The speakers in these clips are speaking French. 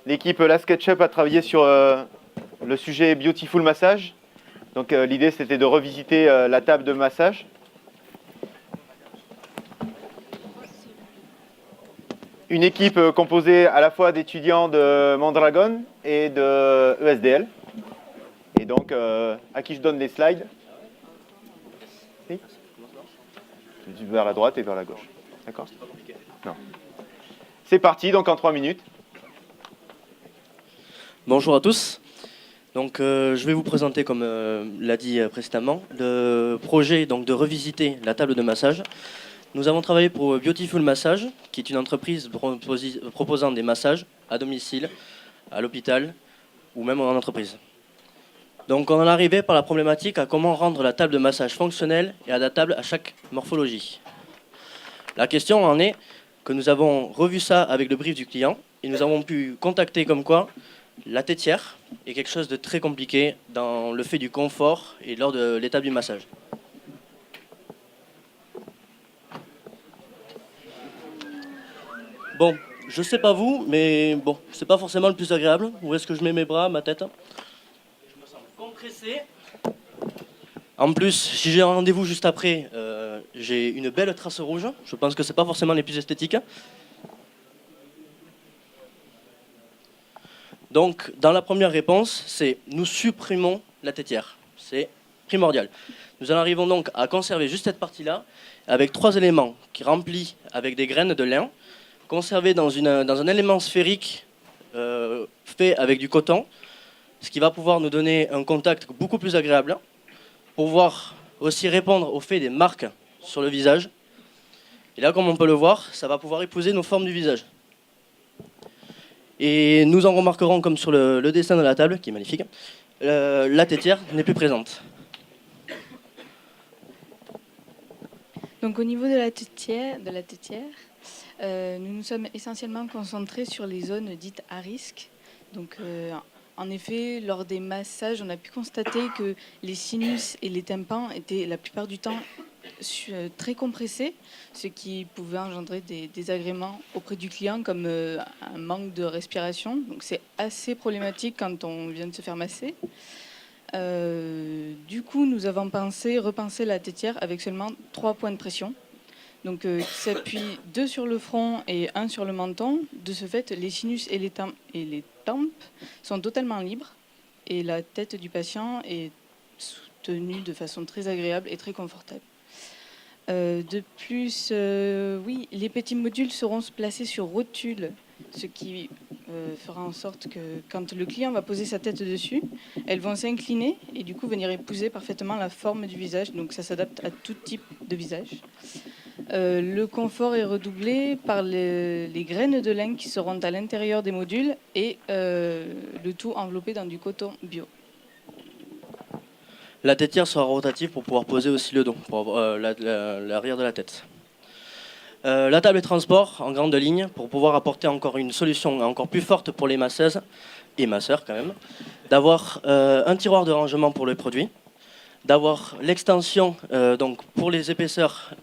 L'équipe Last SketchUp a travaillé sur le sujet Beautiful Massage. Donc l'idée c'était de revisiter la table de massage. Une équipe composée à la fois d'étudiants de Mondragon et de ESDL. Et donc à qui je donne les slides? Oui. Vers la droite et vers la gauche. D'accord? Non. C'est parti, donc en 3 minutes. Bonjour à tous. Donc, je vais vous présenter, comme l'a dit précédemment, le projet donc, de revisiter la table de massage. Nous avons travaillé pour Beautiful Massage, qui est une entreprise proposant des massages à domicile, à l'hôpital ou même en entreprise. Donc, on en est arrivé par la problématique à comment rendre la table de massage fonctionnelle et adaptable à chaque morphologie. La question en est que nous avons revu ça avec le brief du client et nous avons pu contacter comme quoi la tétière est quelque chose de très compliqué dans le fait du confort et lors de l'étape du massage. Bon, je sais pas vous, mais bon, c'est pas forcément le plus agréable. Où est-ce que je mets mes bras, ma tête? Je me sens compressé. En plus, si j'ai un rendez-vous juste après, j'ai une belle trace rouge. Je pense que c'est pas forcément les plus esthétiques. Donc, dans la première réponse, c'est nous supprimons la tétière. C'est primordial. Nous en arrivons donc à conserver juste cette partie-là, avec 3 éléments qui remplis avec des graines de lin, conservés dans un élément sphérique fait avec du coton, ce qui va pouvoir nous donner un contact beaucoup plus agréable, pouvoir aussi répondre au fait des marques sur le visage. Et là, comme on peut le voir, ça va pouvoir épouser nos formes du visage. Et nous en remarquerons, comme sur le dessin de la table, qui est magnifique, la tétière n'est plus présente. Donc au niveau de la tétière, nous nous sommes essentiellement concentrés sur les zones dites à risque. Donc en effet, lors des massages, on a pu constater que les sinus et les tympans étaient la plupart du temps très compressés, ce qui pouvait engendrer des désagréments auprès du client comme un manque de respiration. Donc c'est assez problématique quand on vient de se faire masser. Du coup, nous avons repensé la tétière avec seulement 3 points de pression. Donc, qui s'appuient 2 sur le front et 1 sur le menton. De ce fait, les sinus et les tempes sont totalement libres et la tête du patient est soutenue de façon très agréable et très confortable. De plus, oui, les petits modules seront placés sur rotule, ce qui fera en sorte que quand le client va poser sa tête dessus, elles vont s'incliner et du coup venir épouser parfaitement la forme du visage. Donc ça s'adapte à tout type de visage. Le confort est redoublé par les graines de lin qui seront à l'intérieur des modules et le tout enveloppé dans du coton bio. La tétière sera rotative pour pouvoir poser aussi le dos, pour avoir l'arrière de la tête. La table de transport en grande ligne pour pouvoir apporter encore une solution encore plus forte pour les masseuses et masseurs quand même, d'avoir un tiroir de rangement pour les produits, d'avoir l'extension donc pour les épaisseurs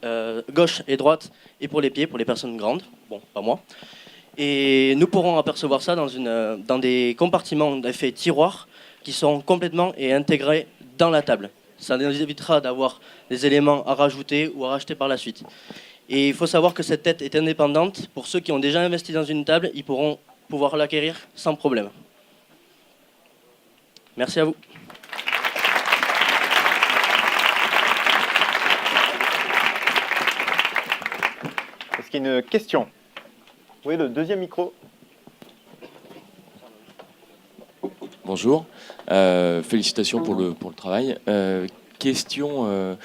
gauche et droite et pour les pieds, pour les personnes grandes, bon pas moi. Et nous pourrons apercevoir ça dans des compartiments d'effet tiroir qui seront complètement et intégrés dans la table. Ça nous évitera d'avoir des éléments à rajouter ou à racheter par la suite. Et il faut savoir que cette tête est indépendante. Pour ceux qui ont déjà investi dans une table, ils pourront pouvoir l'acquérir sans problème. Merci à vous. Est-ce qu'il y a une question? Oui, le deuxième micro. Bonjour, félicitations pour le travail. Question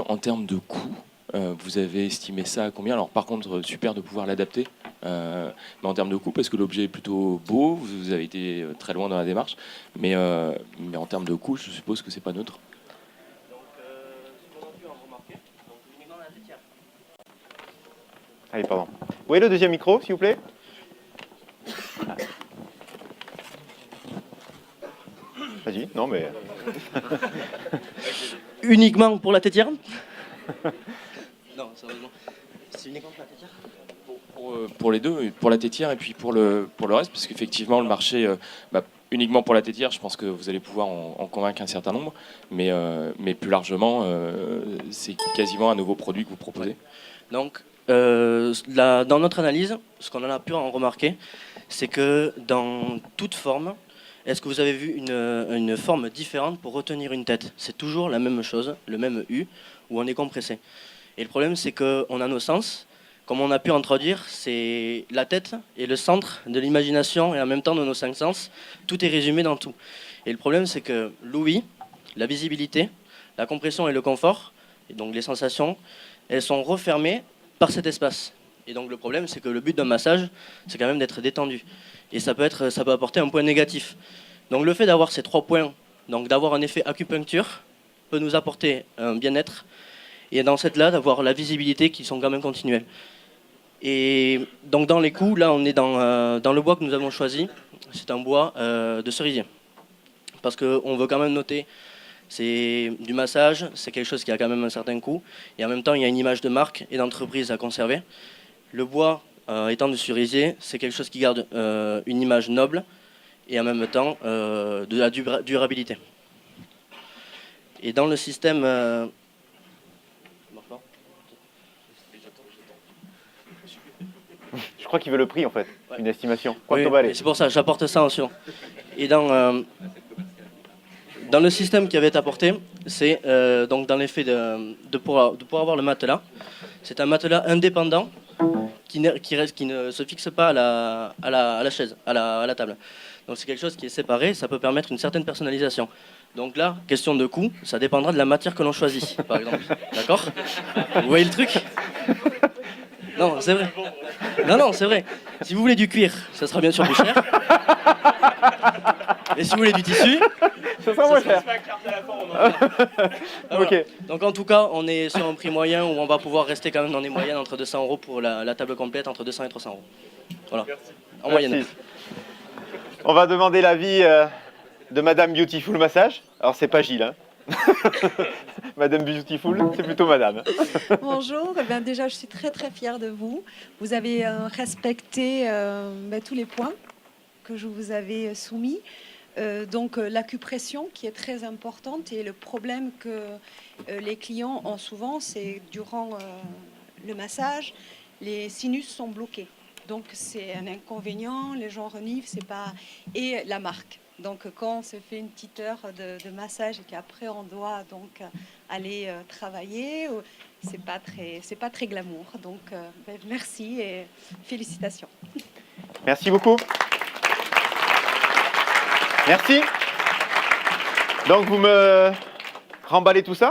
en termes de coût, vous avez estimé ça à combien? Alors par contre, super de pouvoir l'adapter, mais en termes de coût, parce que l'objet est plutôt beau, vous avez été très loin dans la démarche, mais en termes de coût, je suppose que c'est pas neutre. Allez, pardon. Oui, le deuxième micro, s'il vous plaît. Vas-y, non mais... Uniquement pour la tétière? Non, sérieusement. C'est uniquement pour la tétière? pour les deux, pour la tétière et puis pour le reste, parce qu'effectivement, le marché, uniquement pour la tétière, je pense que vous allez pouvoir en convaincre un certain nombre, mais plus largement, c'est quasiment un nouveau produit que vous proposez. Donc, dans notre analyse, ce qu'on en a pu en remarquer, c'est que dans toute forme, est-ce que vous avez vu une forme différente pour retenir une tête? C'est toujours la même chose, le même U, où on est compressé. Et le problème, c'est qu'on a nos sens. Comme on a pu introduire, c'est la tête et le centre de l'imagination et en même temps de nos 5 sens. Tout est résumé dans tout. Et le problème, c'est que l'ouïe, la visibilité, la compression et le confort, et donc les sensations, elles sont refermées par cet espace. Et donc le problème, c'est que le but d'un massage, c'est quand même d'être détendu. Et ça peut apporter un point négatif. Donc le fait d'avoir ces 3 points, donc d'avoir un effet acupuncture, peut nous apporter un bien-être. Et dans cette là, d'avoir la visibilité qui sont quand même continuelles. Et donc dans les coups, là on est dans le bois que nous avons choisi. C'est un bois de cerisier. Parce qu'on veut quand même noter, c'est du massage, c'est quelque chose qui a quand même un certain coût. Et en même temps, il y a une image de marque et d'entreprise à conserver. Le bois étant du cerisier, c'est quelque chose qui garde une image noble et en même temps de la durabilité. Et dans le système... Je crois qu'il veut le prix en fait, Ouais. une estimation. Oui, Quanto vale? c'est pour ça, j'apporte ça en suivant. Et dans le système qui avait été apporté, c'est donc dans l'effet de pouvoir avoir le matelas. C'est un matelas indépendant qui ne se fixe pas à la chaise, à la table. Donc c'est quelque chose qui est séparé, ça peut permettre une certaine personnalisation. Donc là, question de coût, ça dépendra de la matière que l'on choisit, par exemple. D'accord? Vous voyez le truc? Non, c'est vrai. Non, c'est vrai. Si vous voulez du cuir, ça sera bien sûr plus cher. Et si vous voulez du tissu, Ça sera moins cher. voilà. Ok. Donc en tout cas, on est sur un prix moyen où on va pouvoir rester quand même dans les moyennes entre 200 € pour la table complète, entre 200 et 300 €. Voilà. En moyenne. Merci. On va demander l'avis de Madame Beautiful Massage. Alors c'est pas Gilles, hein. Madame Beautiful, c'est plutôt Madame. Bonjour, eh bien, déjà je suis très fière de vous. Vous avez respecté tous les points que je vous avais soumis. Donc l'acupression qui est très importante et le problème que les clients ont souvent, c'est durant le massage, les sinus sont bloqués. Donc c'est un inconvénient, les gens reniflent, c'est pas... Et la marque. Donc quand on se fait une petite heure de massage et qu'après on doit donc aller travailler, c'est pas très glamour. Donc merci et félicitations. Merci beaucoup. Merci. Donc vous me remballez tout ça?